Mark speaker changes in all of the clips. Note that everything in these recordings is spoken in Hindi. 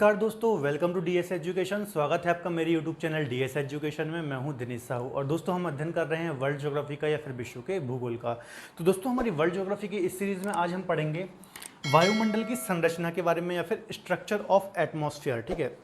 Speaker 1: नमस्कार दोस्तों, वेलकम टू डीएस एजुकेशन। स्वागत है आपका मेरे यूट्यूब चैनल डीएस एजुकेशन में। मैं हूं दिनेश साहू और दोस्तों हम अध्ययन कर रहे हैं वर्ल्ड ज्योग्राफी का या फिर विश्व के भूगोल का। तो दोस्तों हमारी वर्ल्ड ज्योग्राफी की इस सीरीज़ में आज हम पढ़ेंगे वायुमंडल की संरचना के बारे में या फिर स्ट्रक्चर ऑफ एटमॉस्फेयर। ठीक है,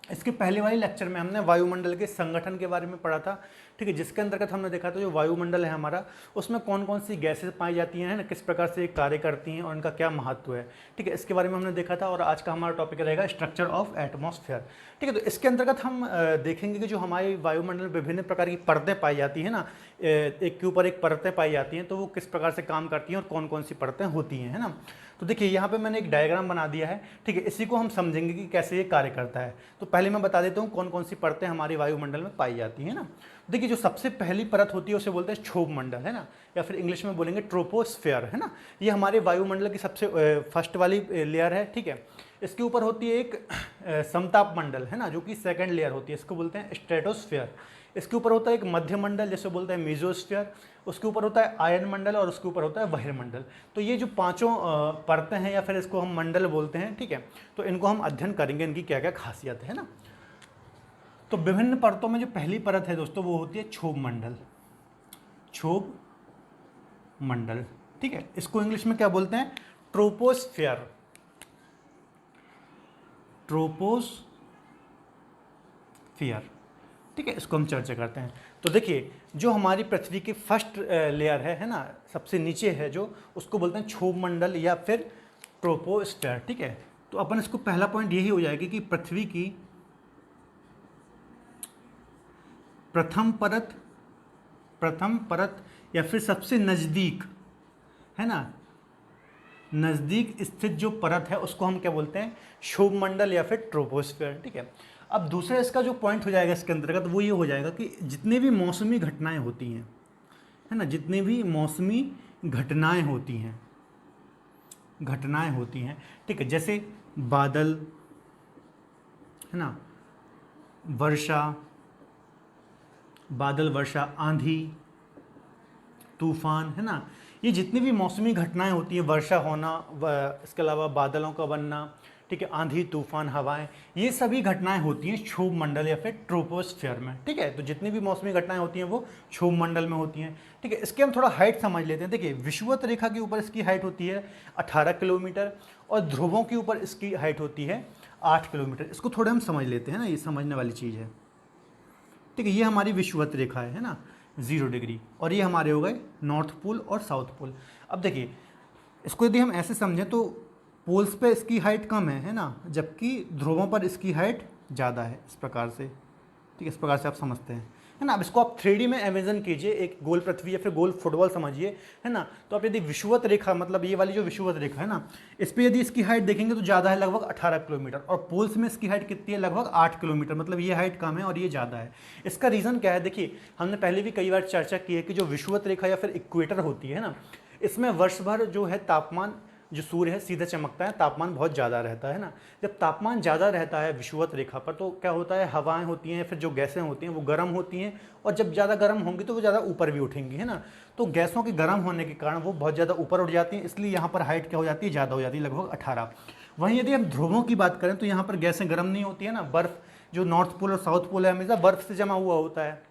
Speaker 1: इसके पहले वाले लेक्चर में हमने वायुमंडल के संगठन के बारे में पढ़ा था। ठीक है, जिसके अंतर्गत हमने देखा था जो वायुमंडल है हमारा, उसमें कौन कौन सी गैसेस पाई जाती हैं ना, किस प्रकार से कार्य करती हैं और इनका क्या महत्व है। ठीक है, इसके बारे में हमने देखा था और आज का हमारा टॉपिक रहेगा स्ट्रक्चर ऑफ एटमॉस्फेयर। ठीक है, तो इसके अंतर्गत हम देखेंगे कि जो हमारी वायुमंडल में विभिन्न प्रकार की परतें पाई जाती हैं ना, एक के ऊपर एक परतें पाई जाती हैं, तो वो किस प्रकार से काम करती हैं और कौन कौन सी परतें होती हैं, है ना। तो देखिए यहाँ पे मैंने एक डायग्राम बना दिया है। ठीक है, इसी को हम समझेंगे कि कैसे ये कार्य करता है। तो पहले मैं बता देता हूँ कौन कौन सी परतें हमारी वायुमंडल में पाई जाती हैं ना। देखिए जो सबसे पहली परत होती है उसे बोलते हैं क्षोभ मंडल, है ना, या फिर इंग्लिश में बोलेंगे ट्रोपोस्फेयर, है ना। ये हमारे वायुमंडल की सबसे फर्स्ट वाली लेयर है। ठीक है, इसके ऊपर होती है एक समताप मंडल, है ना, जो कि सेकंड लेयर होती है, इसको बोलते हैं स्ट्रेटोस्फेयर। इसके ऊपर होता है एक मध्य मंडल जिसे बोलते हैं मेसोस्फेयर। उसके ऊपर होता है आयन मंडल और उसके ऊपर होता है बहिर्मंडल। तो ये जो पांचों परतें हैं या फिर इसको हम मंडल बोलते हैं। ठीक है, तो इनको हम अध्ययन करेंगे, इनकी क्या क्या खासियत है ना। तो विभिन्न परतों में जो पहली परत है दोस्तों वो होती है क्षोभ मंडल। क्षोभ मंडल, ठीक है, इसको इंग्लिश में क्या बोलते हैं? ट्रोपोस्फेयर। ट्रोपोस्फियर, ठीक है, इसको हम चर्चा करते हैं। तो देखिए जो हमारी पृथ्वी की फर्स्ट लेयर है ना, सबसे नीचे है जो, उसको बोलते हैं क्षोभ मंडल या फिर ट्रोपोस्फेयर। ठीक है, तो अपन इसको पहला पॉइंट यही हो जाएगी कि पृथ्वी की प्रथम परत या फिर सबसे नज़दीक, है ना, नज़दीक स्थित जो परत है उसको हम क्या बोलते हैं? क्षोभ मंडल या फिर ट्रोपोस्फेयर। ठीक है, अब दूसरा इसका जो पॉइंट हो जाएगा इसके अंतर्गत वो ये हो जाएगा कि जितनी भी मौसमी घटनाएं होती हैं, है ना, जितनी भी मौसमी घटनाएं होती हैं, ठीक है, जैसे बादल, है ना, वर्षा, आंधी, तूफान, है ना, ये जितनी भी मौसमी घटनाएं होती हैं, वर्षा होना, इसके अलावा बादलों का बनना, ठीक है, आंधी, तूफान, हवाएं, ये सभी घटनाएं होती हैं क्षोभ मंडल या फिर ट्रोपोस्फेयर में। ठीक है, तो जितनी भी मौसमी घटनाएं होती हैं वो क्षोभ मंडल में होती हैं। ठीक है, इसके हम थोड़ा हाइट समझ लेते हैं। देखिए विषुवत रेखा के ऊपर इसकी हाइट होती है 18 किलोमीटर और ध्रुवों के ऊपर इसकी हाइट होती है 8 किलोमीटर। इसको थोड़ा हम समझ लेते हैं ना, ये समझने वाली चीज़ है। ठीक है, ये हमारी विषुवत रेखा है ना, 0 डिग्री, और ये हमारे हो गए नॉर्थ पोल और साउथ पोल। अब देखिए इसको यदि हम ऐसे समझें तो पोल्स पे इसकी हाइट कम है ना, जबकि ध्रुवों पर इसकी हाइट ज़्यादा है, इस प्रकार से। ठीक है, इस प्रकार से आप समझते हैं, है ना। अब इसको आप 3D में इमेजिन कीजिए, एक गोल पृथ्वी या फिर गोल फुटबॉल समझिए, है ना। तो आप यदि विषुवत रेखा, मतलब ये वाली जो विषुवत रेखा है ना, इस पर यदि इसकी हाइट देखेंगे तो ज़्यादा है, लगभग 18 किलोमीटर, और पोल्स में इसकी हाइट कितनी है? लगभग 8 किलोमीटर। मतलब ये हाइट कम है और ये ज़्यादा है। इसका रीज़न क्या है? देखिए हमने पहले भी कई बार चर्चा की है कि जो विषुवत रेखा या फिर इक्वेटर होती है ना, इसमें वर्ष भर जो है तापमान, जो सूर्य है सीधा चमकता है, तापमान बहुत ज़्यादा रहता है ना। जब तापमान ज़्यादा रहता है विषुवत रेखा पर तो क्या होता है? हवाएं होती हैं, फिर जो गैसें होती हैं वो गर्म होती हैं, और जब ज़्यादा गर्म होंगी तो वो ज़्यादा ऊपर भी उठेंगी, है ना। तो गैसों के गर्म होने के कारण वो बहुत ज़्यादा ऊपर उठ जाती हैं, इसलिए यहाँ पर हाइट क्या हो जाती है? ज़्यादा हो जाती है, लगभग 18। वहीं यदि हम ध्रुवों की बात करें तो यहाँ पर गैसें गर्म नहीं होती है ना, बर्फ़, जो नॉर्थ पोल और साउथ पोल है हमेशा बर्फ़ से जमा हुआ होता है,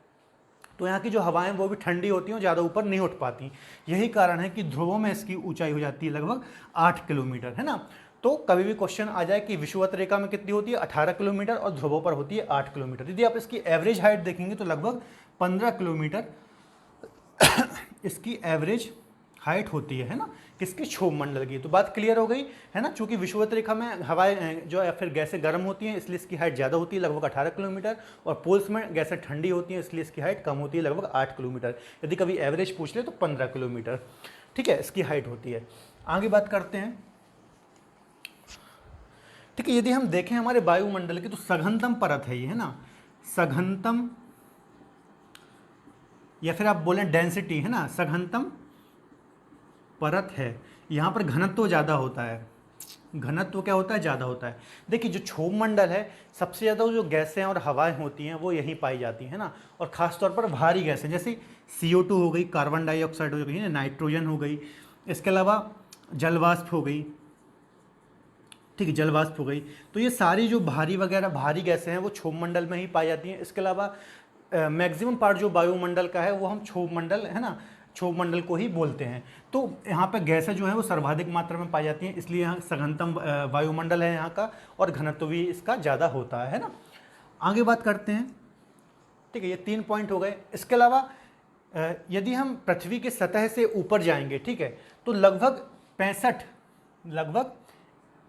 Speaker 1: तो यहाँ की जो हवाएं वो भी ठंडी होती हैं और ज़्यादा ऊपर नहीं उठ पाती। यही कारण है कि ध्रुवों में इसकी ऊंचाई हो जाती है लगभग 8 किलोमीटर, है ना। तो कभी भी क्वेश्चन आ जाए कि विषुवत रेखा में कितनी होती है? 18 किलोमीटर, और ध्रुवों पर होती है 8 किलोमीटर। यदि आप इसकी एवरेज हाइट देखेंगे तो लगभग 15 किलोमीटर इसकी एवरेज हाइट होती है ना, किसकी? क्षोभ मंडल की। तो बात क्लियर हो गई है ना। चूंकि विषुवत रेखा में हवाएं जो या फिर गैसें गर्म होती हैं इसलिए इसकी हाइट ज़्यादा होती है, लगभग 18 किलोमीटर, और पोल्स में गैसें ठंडी होती हैं इसलिए इसकी हाइट कम होती है, लगभग 8 किलोमीटर। यदि कभी एवरेज पूछ ले तो 15 किलोमीटर, ठीक है, इसकी हाइट होती है। आगे बात करते हैं। ठीक है, यदि हम देखें हमारे वायुमंडल की तो सघनतम परत है ये, है ना, सघनतम, या फिर आप बोलें डेंसिटी, है ना, सघनतम परत है। यहाँ पर घनत्व ज़्यादा होता है, घनत्व क्या होता है? ज़्यादा होता है। देखिए जो क्षोभ मंडल है, सबसे ज़्यादा जो गैसें और हवाएं होती हैं वो यहीं पाई जाती हैं ना, और ख़ास तौर पर भारी गैसें जैसे CO2 हो गई, कार्बन डाइऑक्साइड हो गई, नाइट्रोजन हो गई, इसके अलावा जलवाष्प हो गई, ठीक है, जल वाष्प हो गई। तो ये सारी जो भारी वगैरह भारी गैसें हैं वो क्षोभ मंडल में ही पाई जाती हैं। इसके अलावा मैक्सिमम पार्ट जो वायुमंडल का है वो हम क्षोभ मंडल, है ना, क्षोभ मंडल को ही बोलते हैं। तो यहाँ पे गैसें जो है वो सर्वाधिक मात्रा में पाई जाती हैं, इसलिए यहाँ सघनतम वायुमंडल है यहाँ का, और घनत्व भी इसका ज़्यादा होता है ना। आगे बात करते हैं। ठीक है, ये 3 पॉइंट हो गए। इसके अलावा यदि हम पृथ्वी की सतह से ऊपर जाएंगे, ठीक है, तो लगभग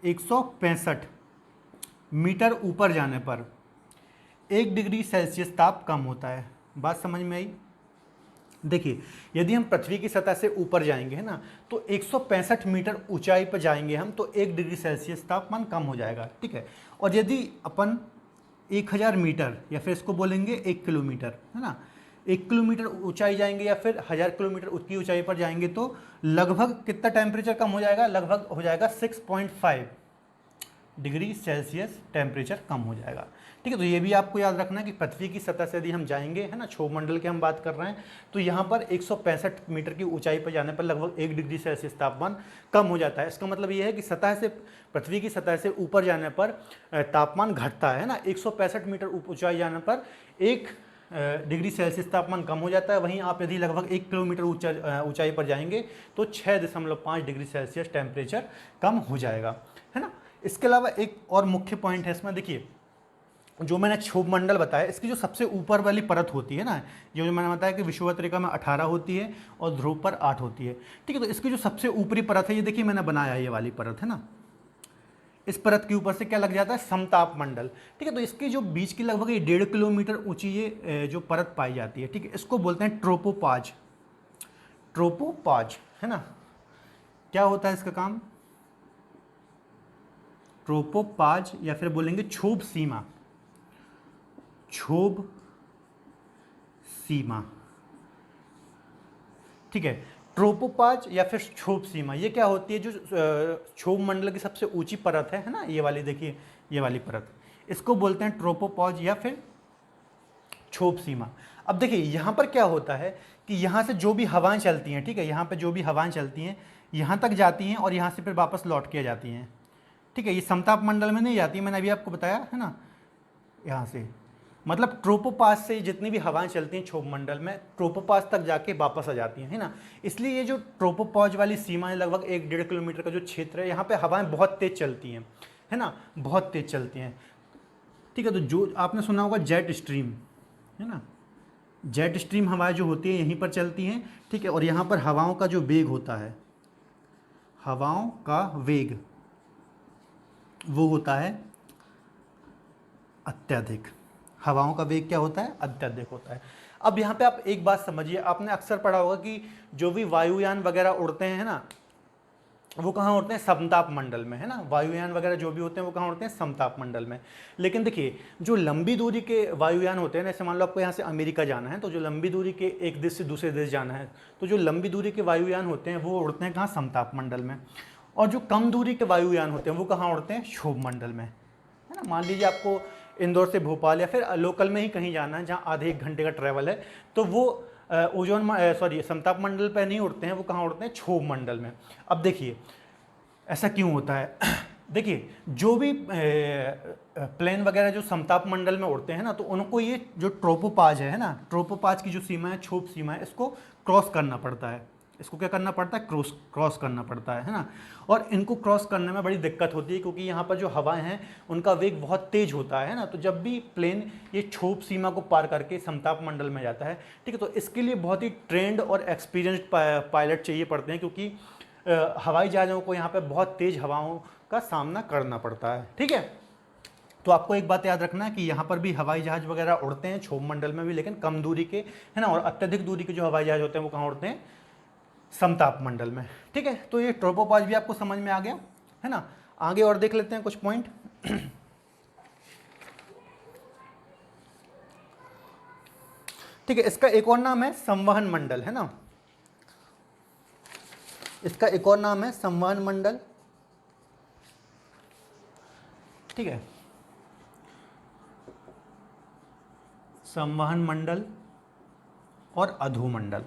Speaker 1: 165 मीटर ऊपर जाने पर 1 डिग्री सेल्सियस ताप कम होता है। बात समझ में आई? देखिए, यदि हम पृथ्वी की सतह से ऊपर जाएंगे, है ना, तो 165 मीटर ऊंचाई पर जाएंगे हम, तो 1 डिग्री सेल्सियस तापमान कम हो जाएगा। ठीक है, और यदि अपन 1000 मीटर या फिर इसको बोलेंगे 1 किलोमीटर, है ना, 1 किलोमीटर ऊंचाई जाएंगे या फिर 1000 किलोमीटर की ऊंचाई पर जाएंगे, तो लगभग कितना टेम्परेचर कम हो जाएगा? लगभग हो जाएगा 6.5 डिग्री सेल्सियस टेम्परेचर कम हो जाएगा। ठीक है, तो ये भी आपको याद रखना है कि पृथ्वी की सतह से यदि हम जाएंगे, है ना, क्षोभ मंडल की हम बात कर रहे हैं, तो यहाँ पर 165 मीटर की ऊंचाई पर जाने पर लगभग 1 डिग्री सेल्सियस तापमान कम हो जाता है। इसका मतलब ये है कि सतह से, पृथ्वी की सतह से ऊपर जाने पर तापमान घटता है ना, 165 मीटर ऊंचाई जाने पर 1 डिग्री सेल्सियस तापमान कम हो जाता है। वहीं आप यदि लगभग 1 किलोमीटर ऊंचाई पर जाएंगे तो 6.5 डिग्री सेल्सियस टेम्परेचर कम हो जाएगा, है ना। इसके अलावा एक और मुख्य पॉइंट है इसमें, देखिए, जो मैंने क्षोभ मंडल बताया, इसकी जो सबसे ऊपर वाली परत होती है ना, जो मैंने बताया कि विषुवत रेखा में 18 होती है और ध्रुव पर 8 होती है। ठीक है, तो इसकी जो सबसे ऊपरी परत है, ये देखिए मैंने बनाया, ये वाली परत है ना, इस परत के ऊपर से क्या लग जाता है? समताप मंडल। ठीक है, तो इसकी जो बीच की लगभग 1.5 किलोमीटर ऊंची ये जो परत पाई जाती है, ठीक है, इसको बोलते हैं ट्रोपोपाज। ट्रोपोपाज, है ना। क्या होता है इसका काम? ट्रोपोपाज या फिर बोलेंगे क्षोभ सीमा। क्षोभ सीमा, ठीक है, ट्रोपोपाज या फिर क्षोभ सीमा, ये क्या होती है? जो क्षोभ मंडल की सबसे ऊंची परत है ना, ये वाली, देखिए ये वाली परत, इसको बोलते हैं ट्रोपोपाज या फिर क्षोभ सीमा। अब देखिए यहाँ पर क्या होता है कि यहाँ से जो भी हवाएं चलती हैं, ठीक है, यहाँ पे जो भी हवाएं चलती हैं यहाँ तक जाती हैं और यहाँ से फिर वापस लौट के जाती हैं। ठीक है, ये समताप मंडल में नहीं जाती, मैंने अभी आपको बताया है ना, यहाँ से, मतलब ट्रोपोपास से जितनी भी हवाएं चलती हैं क्षोभ मंडल में, ट्रोपोपास तक जाके वापस आ जाती हैं, है ना। इसलिए ये जो ट्रोपोपाज वाली सीमा है, लगभग 1-1.5 किलोमीटर का जो क्षेत्र है, यहाँ पे हवाएं बहुत तेज चलती हैं, है ना, बहुत तेज चलती हैं। ठीक है, तो जो आपने सुना होगा जेट स्ट्रीम, है ना, जेट स्ट्रीम हवाएं जो होती हैं यहीं पर चलती हैं। ठीक है, और यहाँ पर हवाओं का जो वेग होता है, हवाओं का वेग वो होता है अत्यधिक। हवाओं का वेग क्या होता है? अत्यधिक होता है। अब यहाँ पे आप एक बात समझिए, आपने अक्सर पढ़ा होगा कि जो भी वायुयान वगैरह उड़ते हैं ना, वो कहाँ उड़ते हैं? समताप मंडल में, है ना। वायुयान वगैरह जो भी होते हैं वो कहाँ उड़ते हैं? समताप मंडल में। लेकिन देखिए, जो लंबी दूरी के वायुयान होते हैं, जैसे मान लो आपको यहाँ से अमेरिका जाना है, तो जो लंबी दूरी के एक देश से दूसरे देश जाना है, तो जो लंबी दूरी के वायुयान होते हैं वो उड़ते हैं कहाँ? समताप मंडल में। और जो कम दूरी के वायुयान होते हैं वो कहाँ उड़ते हैं? क्षोभ मंडल में, है ना। मान लीजिए आपको इंदौर से भोपाल या फिर लोकल में ही कहीं जाना है जहाँ आधे 1 घंटे का ट्रैवल है, तो वो समताप मंडल पर नहीं उड़ते हैं, वो कहाँ उड़ते हैं? क्षोभ मंडल में। अब देखिए ऐसा क्यों होता है? देखिए, जो भी प्लेन वगैरह जो समताप मंडल में उड़ते हैं ना, तो उनको ये जो ट्रोपोपाज है ना, ट्रोपोपाज की जो सीमा है, क्षोभ सीमा है, इसको क्रॉस करना पड़ता है। इसको क्या करना पड़ता है? क्रॉस करना पड़ता है ना। और इनको क्रॉस करने में बड़ी दिक्कत होती है, क्योंकि यहाँ पर जो हवाएं हैं उनका वेग बहुत तेज होता है ना। तो जब भी प्लेन ये क्षोभ सीमा को पार करके समताप मंडल में जाता है, ठीक है, तो इसके लिए बहुत ही ट्रेंड और एक्सपीरियंस्ड पायलट चाहिए पड़ते हैं, क्योंकि हवाई जहाज़ों को यहाँ पे बहुत तेज़ हवाओं का सामना करना पड़ता है। ठीक है, तो आपको एक बात याद रखना है कि यहाँ पर भी हवाई जहाज़ वगैरह उड़ते हैं क्षोभ मंडल में भी, लेकिन कम दूरी के, है ना। और अत्यधिक दूरी के जो हवाई जहाज़ होते हैं वो कहाँ उड़ते हैं? समताप मंडल में। ठीक है, तो ये ट्रोपोपाज भी आपको समझ में आ गया, है ना। आगे और देख लेते हैं कुछ पॉइंट। ठीक है, इसका एक और नाम है संवहन मंडल, है ना। इसका एक और नाम है संवहन मंडल। ठीक है, संवहन मंडल और अधोमंडल।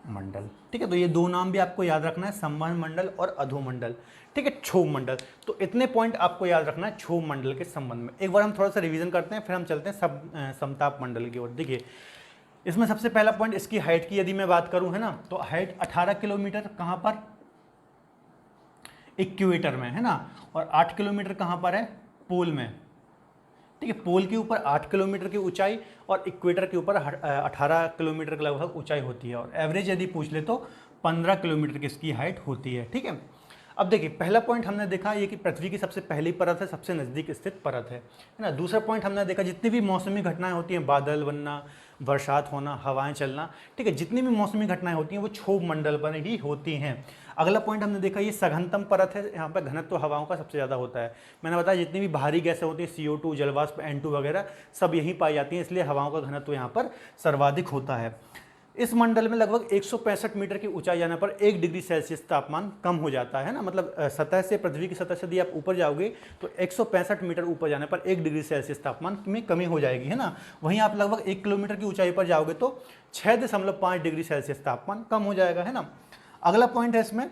Speaker 1: मंडल। ठीक है, तो ये दो नाम भी आपको याद रखना है, संवहन मंडल और अधोमंडल। ठीक है, क्षोभ मंडल। तो इतने पॉइंट आपको याद रखना है क्षोभ मंडल के संबंध में। एक बार हम थोड़ा सा रिवीजन करते हैं, फिर हम चलते हैं समताप मंडल की ओर। देखिए, इसमें सबसे पहला पॉइंट इसकी हाइट की यदि मैं बात करूं, है ना, तो हाइट 18 किलोमीटर कहां पर, इक्वेटर में, है ना, और 8 किलोमीटर कहां पर है, पोल में। ठीक है, पोल के ऊपर 8 किलोमीटर की ऊंचाई और इक्वेटर के ऊपर 18 किलोमीटर के लगभग ऊंचाई होती है, और एवरेज यदि पूछ ले तो 15 किलोमीटर की इसकी हाइट होती है। ठीक है, अब देखिए, पहला पॉइंट हमने देखा ये कि पृथ्वी की सबसे पहली परत है, सबसे नज़दीक स्थित परत है ना। दूसरा पॉइंट हमने देखा जितनी भी मौसमी घटनाएं होती हैं, बादल बनना, बरसात होना, हवाएं चलना, ठीक है, जितनी भी मौसमी घटनाएं होती हैं वो क्षोभ मंडल पर ही होती हैं। अगला पॉइंट हमने देखा ये सघनतम परत है, यहाँ पर घनत्व हवाओं का सबसे ज़्यादा होता है। मैंने बताया जितनी भी भारी गैसें होती हैं, CO2, जलवाष्प, N2 वगैरह, सब यहीं पाई जाती हैं, इसलिए हवाओं का घनत्व यहाँ पर सर्वाधिक होता है। इस मंडल में लगभग 165 मीटर की ऊंचाई जाने पर 1 डिग्री सेल्सियस तापमान कम हो जाता है ना। मतलब सतह से, पृथ्वी की सतह से यदि आप ऊपर जाओगे तो 165 मीटर ऊपर जाने पर 1 डिग्री सेल्सियस तापमान में कमी हो जाएगी, है ना। वहीं आप लगभग 1 किलोमीटर की ऊंचाई पर जाओगे तो 6.5 डिग्री सेल्सियस तापमान कम हो जाएगा, है ना। अगला पॉइंट है इसमें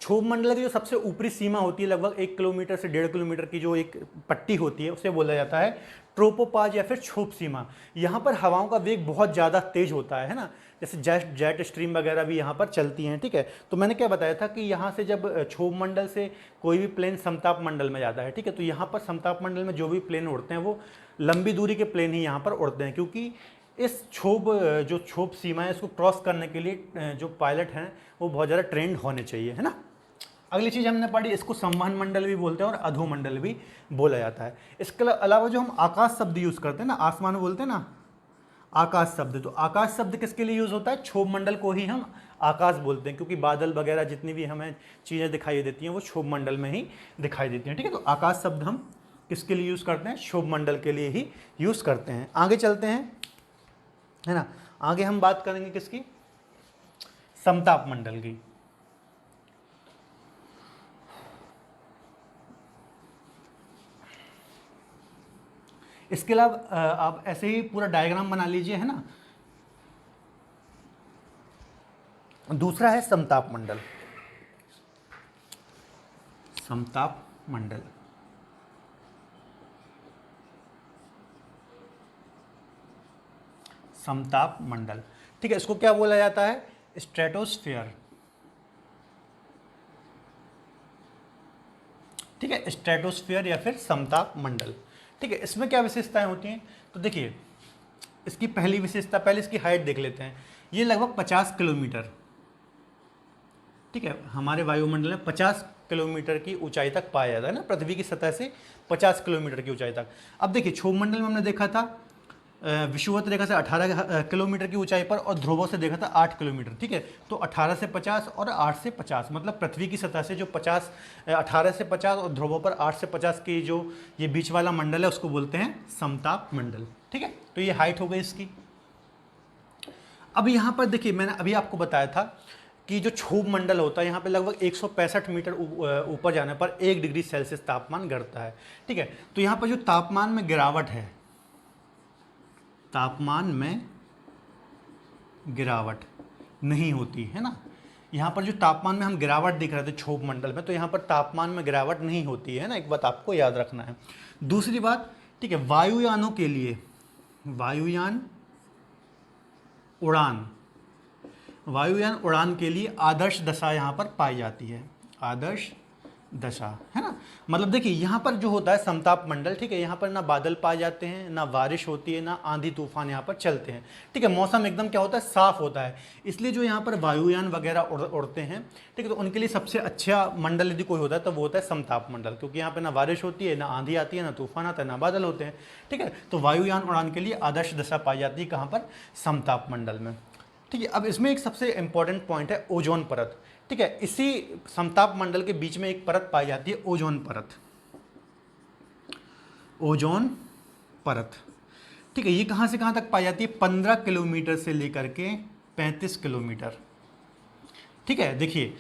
Speaker 1: क्षोभ मंडल की जो सबसे ऊपरी सीमा होती है, लगभग 1 किलोमीटर से 1.5 किलोमीटर की जो एक पट्टी होती है, उसे बोला जाता है ट्रोपोपाज या फिर क्षोभ सीमा। यहाँ पर हवाओं का वेग बहुत ज़्यादा तेज होता है ना, जैसे जेट स्ट्रीम वगैरह भी यहाँ पर चलती हैं। ठीक है, तो मैंने क्या बताया था कि यहाँ से जब क्षोभ मंडल से कोई भी प्लेन समताप मंडल में जाता है, ठीक है, तो यहाँ पर समताप मंडल में जो भी प्लेन उड़ते हैं वो लंबी दूरी के प्लेन ही यहाँ पर उड़ते हैं, क्योंकि इस जो क्षोभ सीमा है इसको क्रॉस करने के लिए जो पायलट हैं वो बहुत ज़्यादा ट्रेंड होने चाहिए, है ना। अगली चीज़ हमने पढ़ी, इसको संवहन मंडल भी बोलते हैं और अधोमंडल भी बोला जाता है। इसके अलावा जो हम आकाश शब्द यूज़ करते हैं ना, आसमान में बोलते हैं ना आकाश शब्द, तो आकाश शब्द किसके लिए यूज़ होता है, क्षोभ मंडल को ही हम आकाश बोलते हैं, क्योंकि बादल वगैरह जितनी भी हमें चीज़ें दिखाई देती हैं वो क्षोभ मंडल में ही दिखाई देती हैं। ठीक है, तो आकाश शब्द हम किसके लिए यूज़ करते हैं, क्षोभ मंडल के लिए ही यूज़ करते हैं। आगे चलते हैं, है ना, आगे हम बात करेंगे किसकी, समताप मंडल की। इसके अलावा आप ऐसे ही पूरा डायग्राम बना लीजिए, है ना। दूसरा है समताप मंडल। समताप मंडल समताप मंडल, ठीक है, इसको क्या बोला जाता है, स्ट्रेटोस्फीयर। ठीक है, स्ट्रेटोस्फीयर या फिर समताप मंडल। ठीक है, इसमें क्या विशेषताएं होती हैं, तो देखिए इसकी पहली विशेषता, पहले इसकी हाइट देख लेते हैं। ये लगभग 50 किलोमीटर, ठीक है, हमारे वायुमंडल में 50 किलोमीटर की ऊंचाई तक पाया जाता है ना, पृथ्वी की सतह से 50 किलोमीटर की ऊंचाई तक। अब देखिए क्षोभ मंडल में हमने देखा था विषुवत रेखा से 18 किलोमीटर की ऊंचाई पर, और ध्रुवों से देखा था 8 किलोमीटर। ठीक है, तो 18 से 50 और 8 से 50, मतलब पृथ्वी की सतह से जो 18 से 50 और ध्रुवों पर 8 से 50 की जो ये बीच वाला मंडल है उसको बोलते हैं समताप मंडल। ठीक है, तो ये हाइट हो गई इसकी। अब यहाँ पर देखिए मैंने अभी आपको बताया था कि जो क्षोभ मंडल होता है यहाँ पे लगभग 165 मीटर ऊपर जाने पर 1 डिग्री सेल्सियस तापमान गिरता है। ठीक है, तो यहाँ पर जो तापमान में गिरावट है, तापमान में गिरावट नहीं होती है ना। यहाँ पर जो तापमान में हम गिरावट दिख रहे थे क्षोभ मंडल में, तो यहाँ पर तापमान में गिरावट नहीं होती है ना, एक बात आपको याद रखना है। दूसरी बात, ठीक है, वायुयानों के लिए, वायुयान उड़ान के लिए आदर्श दशा यहाँ पर पाई जाती है, आदर्श दशा, है ना। मतलब देखिए यहाँ पर जो होता है समताप मंडल, ठीक है, यहाँ पर ना बादल पाए जाते हैं, ना बारिश होती है, ना आंधी तूफान यहाँ पर चलते हैं। ठीक है, मौसम एकदम क्या होता है, साफ होता है, इसलिए जो यहाँ पर वायुयान वगैरह उड़ते हैं, ठीक है, तो उनके लिए सबसे अच्छा मंडल यदि कोई होता है तो वो होता है समताप मंडल, क्योंकि यहाँ पर ना बारिश होती है, ना आंधी आती है, ना तूफान आता है, ना बादल होते हैं। ठीक है, तो वायुयान उड़ान के लिए आदर्श दशा पाई जाती है कहाँ पर, समताप मंडल में। ठीक है, अब इसमें एक सबसे इंपॉर्टेंट पॉइंट है ओजोन परत। ठीक है, इसी समताप मंडल के बीच में एक परत पाई जाती है, ओजोन परत, ओजोन परत। ठीक है, ये कहाँ से कहाँ तक पाई जाती है, 15 किलोमीटर से लेकर के 35 किलोमीटर। ठीक है, देखिए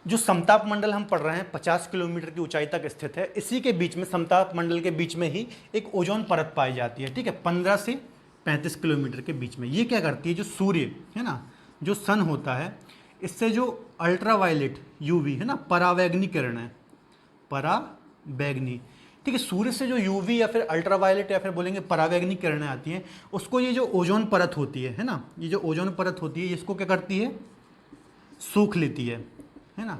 Speaker 1: जो समताप मंडल हम पढ़ रहे हैं 50 किलोमीटर की ऊंचाई तक स्थित है, इसी के बीच में, समताप मंडल के बीच में ही एक ओजोन परत पाई जाती है। ठीक है, 15 से 35 किलोमीटर के बीच में। ये क्या करती है, जो सूर्य है ना, जो सन होता है इससे जो अल्ट्रावायलेट यूवी है ना, परावैंगनी किरण है, परावैंगनी, ठीक है, सूर्य से जो यूवी या फिर अल्ट्रावायलेट या फिर बोलेंगे परावैंगनी किरणें आती हैं, उसको ये जो ओजोन परत होती है ना, ये जो ओजोन परत होती है इसको क्या करती है, सूख लेती है ना।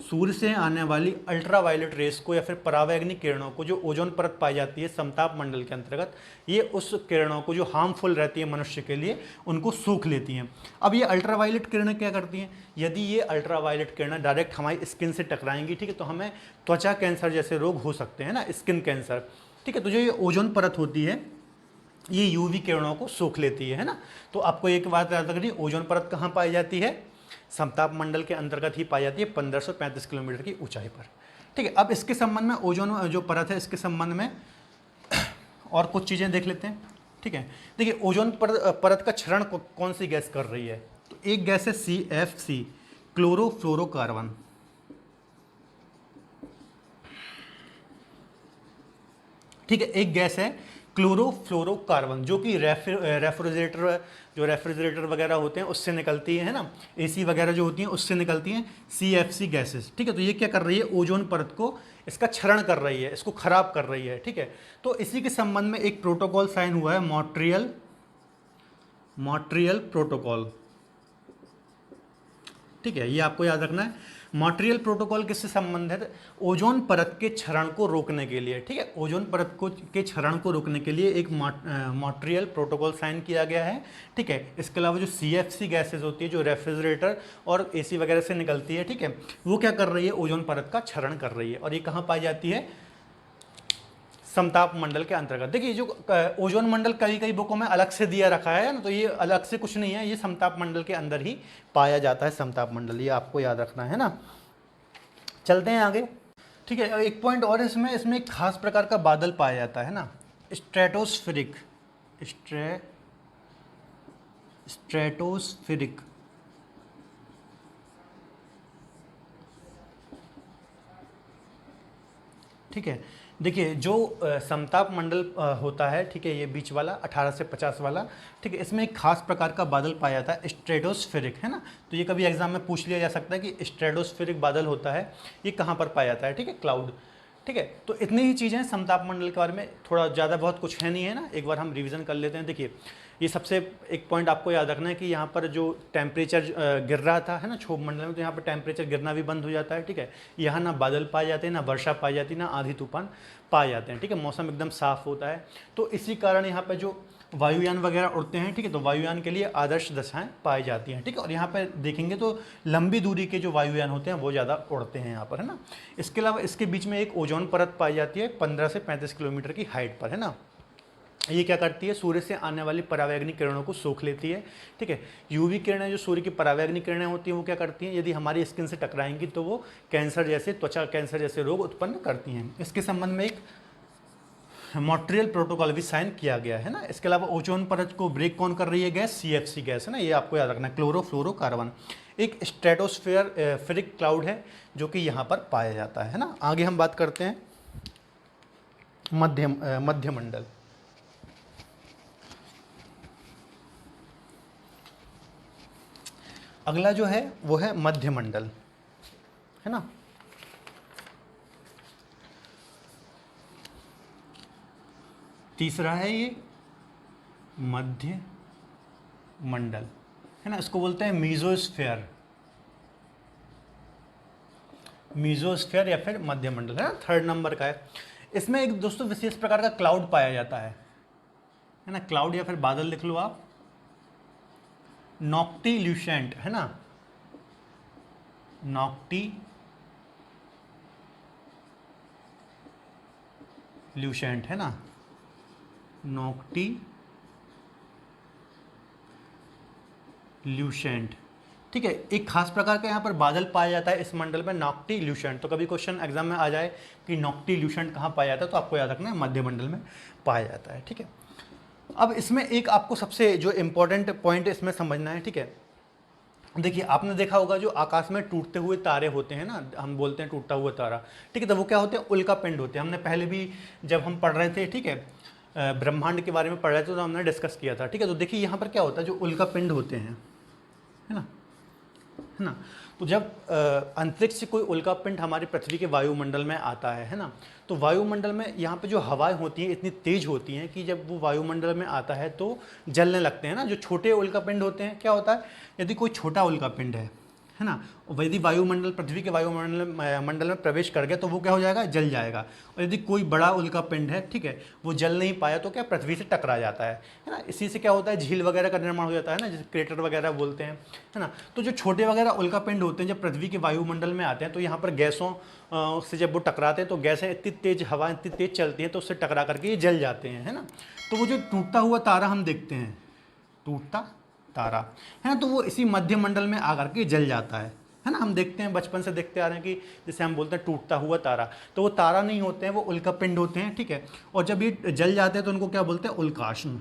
Speaker 1: सूर्य से आने वाली अल्ट्रावायलेट रेस को या फिर परावैंगनी किरणों को जो ओजोन परत पाई जाती है समताप मंडल के अंतर्गत, ये उस किरणों को जो हार्मफुल रहती है मनुष्य के लिए उनको सूख लेती हैं। अब ये अल्ट्रावायलेट किरणें क्या करती हैं, यदि ये अल्ट्रावायलेट किरणें डायरेक्ट हमारी स्किन से टकराएंगी, ठीक है, तो हमें त्वचा कैंसर जैसे रोग हो सकते हैं ना, स्किन कैंसर, ठीक है। तो जो ये ओजोन परत होती है ये यूवी किरणों को सोख लेती है ना। तो आपको एक बात याद रखनी, ओजोन परत कहाँ पाई जाती है, समताप मंडल के अंतर्गत ही पाई जाती है 1535 किलोमीटर की ऊंचाई पर, ठीक है। अब इसके संबंध में ओजोन जो परत है इसके संबंध में और कुछ चीज़ें देख लेते हैं, ठीक है। देखिए ओजोन परत का क्षरण कौन सी गैस कर रही है, तो एक गैस है CFC, क्लोरोफ्लोरोकार्बन, ठीक है। एक गैस है क्लोरोफ्लोरोकार्बन जो कि रेफ्रिजरेटर वगैरह होते हैं उससे निकलती है ना, AC वगैरह जो होती हैं उससे निकलती हैं CFC गैसेस, ठीक है। तो ये क्या कर रही है, ओजोन परत को इसका क्षरण कर रही है, इसको खराब कर रही है, ठीक है। तो इसी के संबंध में एक प्रोटोकॉल साइन हुआ है, मॉन्ट्रियल प्रोटोकॉल, ठीक है, ये आपको याद रखना है। मॉन्ट्रियल प्रोटोकॉल किससे संबंधित है, ओजोन परत के क्षरण को रोकने के लिए, ठीक है। ओजोन परत के क्षरण को रोकने के लिए एक मॉन्ट्रियल प्रोटोकॉल साइन किया गया है, ठीक है। इसके अलावा जो CFC गैसेज होती है जो रेफ्रिजरेटर और AC वगैरह से निकलती है, ठीक है, वो क्या कर रही है, ओजोन परत का क्षरण कर रही है। और ये कहाँ पाई जाती है, समताप मंडल के अंतर्गत। देखिए जो ओजोन मंडल कई कई बुकों में अलग से दिया रखा है ना, तो ये अलग से कुछ नहीं है, ये समताप मंडल के अंदर ही पाया जाता है समताप मंडल, ये आपको याद रखना है ना। चलते हैं आगे, ठीक है। एक पॉइंट और इसमें एक खास प्रकार का बादल पाया जाता है ना, स्ट्रेटोस्फेरिक, स्ट्रेटोस्फेरिक, ठीक है। देखिए जो समताप मंडल होता है, ठीक है, ये बीच वाला 18 से 50 वाला, ठीक है, इसमें एक खास प्रकार का बादल पाया जाता है स्ट्रेटोस्फेरिक, है ना। तो ये कभी एग्जाम में पूछ लिया जा सकता है कि स्ट्रेटोस्फेरिक बादल होता है ये कहाँ पर पाया जाता है, ठीक है, क्लाउड, ठीक है। तो इतनी ही चीज़ें हैं समताप मंडल के बारे में, थोड़ा ज़्यादा बहुत कुछ है नहीं है ना, एक बार हम रिवीजन कर लेते हैं। देखिए ये सबसे एक पॉइंट आपको याद रखना है कि यहाँ पर जो टेम्परेचर गिर रहा था है ना क्षोभ मंडल में, तो यहाँ पर टेम्परेचर गिरना भी बंद हो जाता है, ठीक है। यहाँ ना बादल पाए जाते हैं, ना वर्षा पाई जाती, ना आंधी तूफान पाए जाते हैं, ठीक है, मौसम एकदम साफ होता है। तो इसी कारण यहाँ पर जो वायुयान वगैरह उड़ते हैं, ठीक है, तो वायुयान के लिए आदर्श दशाएं पाई जाती हैं, ठीक है। और यहाँ पर देखेंगे तो लंबी दूरी के जो वायुयान होते हैं वो ज़्यादा उड़ते हैं यहाँ पर, है ना। इसके अलावा इसके बीच में एक ओजोन परत पाई जाती है 15 से 35 किलोमीटर की हाइट पर, है ना। ये क्या करती है, सूर्य से आने वाली परावैंगनी किरणों को सोख लेती है, ठीक है। यूवी किरणें जो सूर्य की परावैंगनी किरणें होती हैं वो क्या करती हैं, यदि हमारी स्किन से टकराएंगी तो वो कैंसर जैसे, त्वचा कैंसर जैसे रोग उत्पन्न करती हैं। इसके संबंध में एक मॉन्ट्रियल प्रोटोकॉल भी साइन किया गया है ना। इसके अलावा ओजोन परत को ब्रेक कौन कर रही है गैस, CFC गैस, है ना, ये आपको याद रखना है, क्लोरोफ्लोरोकार्बन। एक स्ट्रेटोस्फेरिक क्लाउड है जो कि यहाँ पर पाया जाता है ना। आगे हम बात करते हैं मध्यमंडल। अगला जो है वो है मध्यमंडल, है ना। तीसरा है ये मध्य मंडल, है ना, इसको बोलते हैं मीजोस्फेयर, मीजोस्फेयर या फिर मध्यमंडल, है ना, 3rd नंबर का है। इसमें एक दोस्तों विशेष प्रकार का क्लाउड पाया जाता है ना, क्लाउड या फिर बादल लिख लो आप, नॉक्टिल्यूसेंट, है ना, नॉक्टिल्यूसेंट, है ना, नॉक्टिल्यूसेंट, ठीक है। एक खास प्रकार का यहाँ पर बादल पाया जाता है इस मंडल में, नॉक्टिल्यूसेंट। तो कभी क्वेश्चन एग्जाम में आ जाए कि नॉक्टिल्यूसेंट कहाँ पाया जाता है, तो आपको याद रखना है मध्यमंडल में पाया जाता है, ठीक है। अब इसमें एक आपको सबसे जो इम्पोर्टेंट पॉइंट इसमें समझना है, ठीक है। देखिए आपने देखा होगा जो आकाश में टूटते हुए तारे होते हैं ना, हम बोलते हैं टूटा हुआ तारा, ठीक है, तो वो क्या होते हैं, उल्का पिंड होते हैं। हमने पहले भी जब हम पढ़ रहे थे, ठीक है, ब्रह्मांड के बारे में पढ़ रहे थे तो हमने डिस्कस किया था, ठीक है। तो देखिए यहाँ पर क्या होता है, जो उल्का पिंड होते हैं, है ना, है ना। तो जब अंतरिक्ष से कोई उल्कापिंड हमारी पृथ्वी के वायुमंडल में आता है ना, तो वायुमंडल में यहाँ पे जो हवाएं होती हैं इतनी तेज होती हैं कि जब वो वायुमंडल में आता है तो जलने लगते हैं ना। जो छोटे उल्कापिंड होते हैं, क्या होता है, यदि कोई छोटा उल्कापिंड है ना, और यदि वायुमंडल, पृथ्वी के वायुमंडल में प्रवेश कर गया तो वो क्या हो जाएगा, जल जाएगा। और यदि कोई बड़ा उल्कापिंड है, ठीक है, वो जल नहीं पाया तो क्या, पृथ्वी से टकरा जाता है ना। इसी से क्या होता है, झील वगैरह का निर्माण हो जाता है ना, जैसे क्रेटर वगैरह बोलते हैं, है ना। तो जो छोटे वगैरह उल्कापिंड होते हैं जब पृथ्वी के वायुमंडल में आते हैं तो यहाँ पर गैसों से जब वो टकराते हैं तो गैसें इतनी तेज, हवा इतनी तेज चलती हैं तो उससे टकरा करके ये जल जाते हैं, है ना। तो वो जो टूटता हुआ तारा हम देखते हैं, टूटता तारा, है ना, तो वो इसी मध्य मंडल में आकर के जल जाता है ना। हम देखते हैं, बचपन से देखते आ रहे हैं कि जैसे हम बोलते हैं टूटता हुआ तारा, तो वो तारा नहीं होते हैं, वो उल्कापिंड होते हैं, ठीक है। और जब ये जल जाते हैं तो उनको क्या बोलते हैं, उल्काश्म,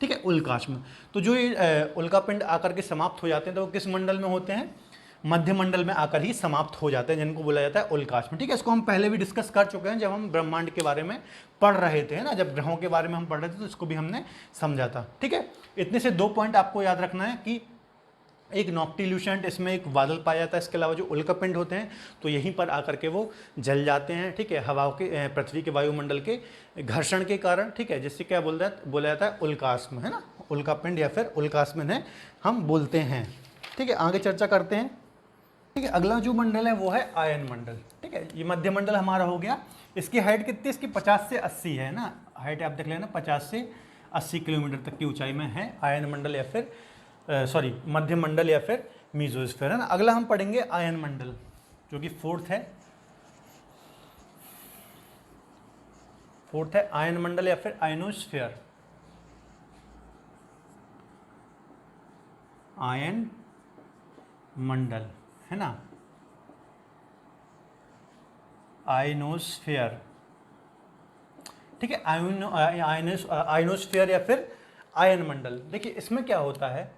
Speaker 1: ठीक है, उल्काश्म। तो जो ये उल्कापिंड आकर के समाप्त हो जाते हैं तो वो किस मंडल में होते हैं, मध्य मंडल में आकर ही समाप्त हो जाते हैं, जिनको बोला जाता है उल्काश्म, ठीक है। इसको हम पहले भी डिस्कस कर चुके हैं जब हम ब्रह्मांड के बारे में पढ़ रहे थे, है ना, जब ग्रहों के बारे में हम पढ़ रहे थे तो इसको भी हमने समझा था, ठीक है। इतने से 2 पॉइंट आपको याद रखना है कि एक नॉक्टिल्यूशेंट, इसमें एक बादल पाया जाता है, इसके अलावा जो उल्कापिंड होते हैं तो यहीं पर आकर के वो जल जाते हैं, ठीक है, हवा के, पृथ्वी के वायुमंडल के घर्षण के कारण, ठीक है, जिससे क्या बोला जाता है उल्काश्म, है ना, उल्कापिंड या फिर उल्काश्म है हम बोलते हैं, ठीक है। आगे चर्चा करते हैं, ठीक है। अगला जो मंडल है वो है आयन मंडल, ठीक है। ये मध्य मंडल हमारा हो गया। इसकी हाइट कितनी, इसकी 50 से 80 है ना, हाइट आप देख लेना, 50 से 80 किलोमीटर तक की ऊंचाई में है आयन मंडल या फिर मध्य मंडल या फिर मीजोस्फीयर, है ना। अगला हम पढ़ेंगे आयन मंडल, जो कि फोर्थ है आयन मंडल या फिर आयनोस्फीयर, आयन मंडल, है ना, आयनोस्फीयर, ठीक है, आयनोस्फीयर या फिर आयन मंडल। देखिए इसमें क्या होता है,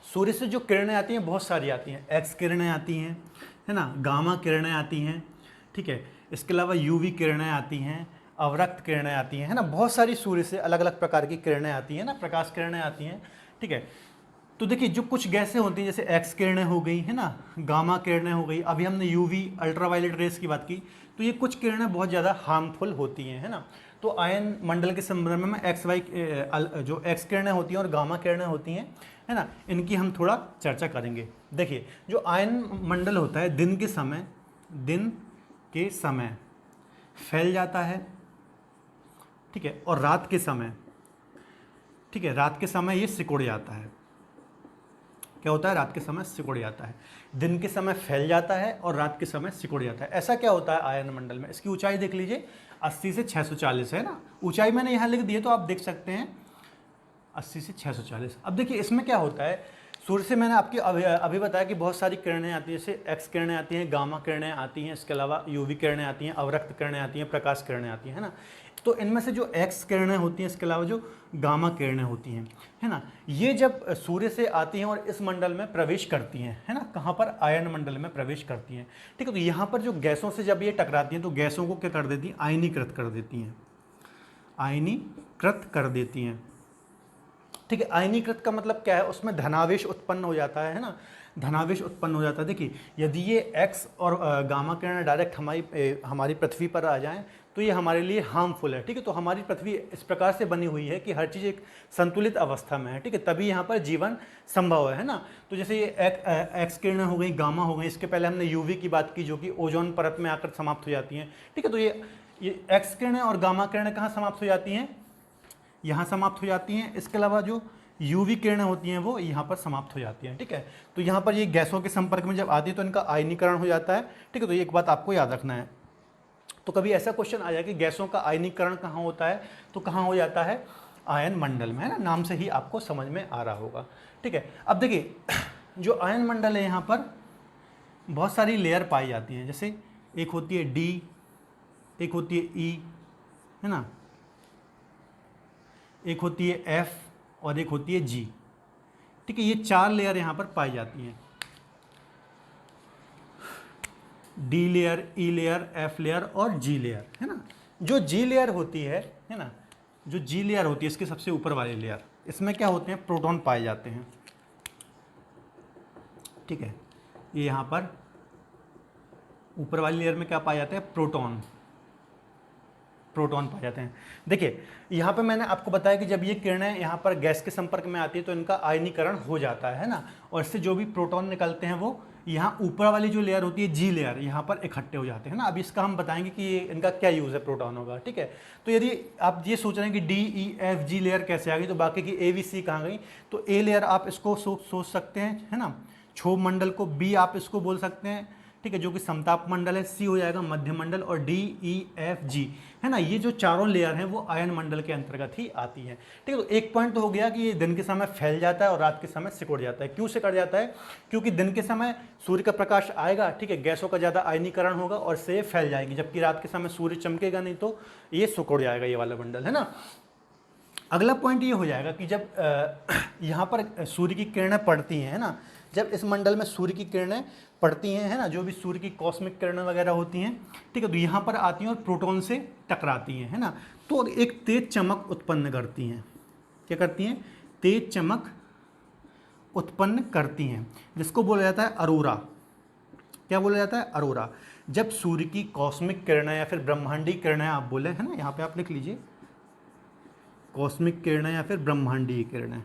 Speaker 1: सूर्य से जो किरणें आती हैं बहुत सारी आती हैं, एक्स किरणें आती हैं, है ना, गामा किरणें आती हैं, ठीक है, इसके अलावा यूवी किरणें आती हैं, अवरक्त किरणें आती हैं, है ना, बहुत सारी सूर्य से अलग अलग प्रकार की किरणें आती हैं ना, प्रकाश किरणें आती हैं, ठीक है। तो देखिए जो कुछ गैसें होती हैं जैसे एक्स किरणें हो गई, है ना, गामा किरणें हो गई, अभी हमने यूवी अल्ट्रावायलेट रेस की बात की, तो ये कुछ किरणें बहुत ज़्यादा हार्मफुल होती हैं, है ना। तो आयन मंडल के संदर्भ में जो एक्स किरणें होती हैं और गामा किरणें होती हैं, है ना, इनकी हम थोड़ा चर्चा करेंगे। देखिए जो आयन मंडल होता है दिन के समय फैल जाता है, ठीक है, और रात के समय, ठीक है, रात के समय ये सिकुड़ जाता है। क्या होता है, रात के समय सिकुड़ जाता है, दिन के समय फैल जाता है और रात के समय सिकुड़ जाता है। ऐसा क्या होता है आयन मंडल में। इसकी ऊंचाई देख लीजिए 80 से 640 है ना, ऊंचाई मैंने यहाँ लिख दी है तो आप देख सकते हैं 80 से 640। अब देखिए इसमें क्या होता है, सूर्य से मैंने आपकी अभी बताया कि बहुत सारी किरणें आती हैं, जैसे एक्स किरणें आती हैं, गामा किरणें आती हैं, इसके अलावा यूवी किरणें आती हैं, अवरक्त किरणें आती हैं, प्रकाश किरणें आती हैं, है ना। तो इनमें से जो एक्स किरणें होती हैं, इसके अलावा जो गामा किरणें होती हैं, है ना, ये जब सूर्य से आती हैं और इस मंडल में प्रवेश करती हैं, है ना, कहाँ पर, आयन मंडल में प्रवेश करती हैं, ठीक है। तो यहाँ पर जो गैसों से जब ये टकराती हैं तो गैसों को क्या कर देती हैं, आयनीकृत कर देती हैं, आयनीकृत कर देती हैं, ठीक है। आयनीकृत का मतलब क्या है, उसमें धनावेश उत्पन्न हो जाता है ना, धनावेश उत्पन्न हो जाता है। देखिए यदि ये एक्स और गामा किरण डायरेक्ट हमारी पृथ्वी पर आ जाएं तो ये हमारे लिए हार्मफुल है, ठीक है। तो हमारी पृथ्वी इस प्रकार से बनी हुई है कि हर चीज़ एक संतुलित अवस्था में है, ठीक है, तभी यहाँ पर जीवन संभव है ना। तो जैसे ये एक्स किरणें हो गई, गामा हो गई, इसके पहले हमने यूवी की बात की जो कि ओजोन परत में आकर समाप्त हो जाती हैं, ठीक है। तो ये एक्स किरणें और गामा किरणें कहाँ समाप्त हो जाती हैं, यहाँ समाप्त हो जाती हैं। इसके अलावा जो यूवी किरणें होती हैं वो यहाँ पर समाप्त हो जाती हैं, ठीक है। तो यहाँ पर ये गैसों के संपर्क में जब आती है तो इनका आयनीकरण हो जाता है, ठीक है। तो ये एक बात आपको याद रखना है। तो कभी ऐसा क्वेश्चन आ जाए कि गैसों का आयनीकरण कहाँ होता है, तो कहाँ हो जाता है, आयन मंडल में, है ना, नाम से ही आपको समझ में आ रहा होगा, ठीक है। अब देखिए जो आयन मंडल है यहाँ पर बहुत सारी लेयर पाई जाती हैं, जैसे एक होती है डी, एक होती है ई, है ना, एक होती है एफ और एक होती है जी, ठीक है। ये 4 लेयर यहाँ पर पाई जाती हैं, डी लेयर, ई लेयर, एफ लेयर और जी लेयर, है ना। जो जी लेयर होती है ना, जो जी लेयर होती है इसके सबसे ऊपर वाली लेयर, इसमें क्या होते हैं, प्रोटॉन पाए जाते हैं, ठीक है। ये यहाँ पर ऊपर वाली लेयर में क्या पाया जाता है, प्रोटॉन, प्रोटॉन पाए जाते हैं। देखिए यहाँ पे मैंने आपको बताया कि जब ये किरणें यहाँ पर गैस के संपर्क में आती है तो इनका आयनीकरण हो जाता है ना, और इससे जो भी प्रोटॉन निकलते हैं वो यहाँ ऊपर वाली जो लेयर होती है जी लेयर, यहाँ पर इकट्ठे हो जाते हैं ना। अब इसका हम बताएंगे कि ये इनका क्या यूज़ है प्रोटॉनों का, ठीक है। तो यदि आप ये सोच रहे हैं कि D E F G layer कैसे आ गई, तो बाकी की ए बी सी कहाँ गई, तो ए लेयर आप इसको सोच सकते हैं, है ना, क्षोभ मंडल को, बी आप इसको बोल सकते हैं, ठीक है, जो कि समताप मंडल है, सी हो जाएगा मध्य मंडल, और डी ई एफ जी, है ना, ये जो चारों लेयर हैं वो आयन मंडल के अंतर्गत ही आती है, ठीक है। तो एक पॉइंट तो हो गया कि ये दिन के समय फैल जाता है और रात के समय सिकुड़ जाता है। क्यों सिकुड़ जाता है, क्योंकि दिन के समय सूर्य का प्रकाश आएगा, ठीक है, गैसों का ज़्यादा आयनीकरण होगा और से फैल जाएगी, जबकि रात के समय सूर्य चमकेगा नहीं तो ये सिकुड़ जाएगा, ये वाला मंडल, है ना। अगला पॉइंट ये हो जाएगा कि जब यहाँ पर सूर्य की किरणें पड़ती हैं, है ना, जब इस मंडल में सूर्य की किरणें पड़ती हैं, है ना, जो भी सूर्य की कॉस्मिक किरणें वगैरह होती हैं, ठीक है, तो यहाँ पर आती हैं और प्रोटॉन से टकराती हैं, है ना, तो एक तेज चमक उत्पन्न करती हैं। क्या करती हैं, तेज चमक उत्पन्न करती हैं, जिसको बोला जाता है अरोरा। क्या बोला जाता है, अरोरा। जब सूर्य की कॉस्मिक किरणें या फिर ब्रह्मांडीय किरणें आप बोले, है ना, यहाँ पे आप लिख लीजिए कॉस्मिक किरणें या फिर ब्रह्मांडीय किरणें,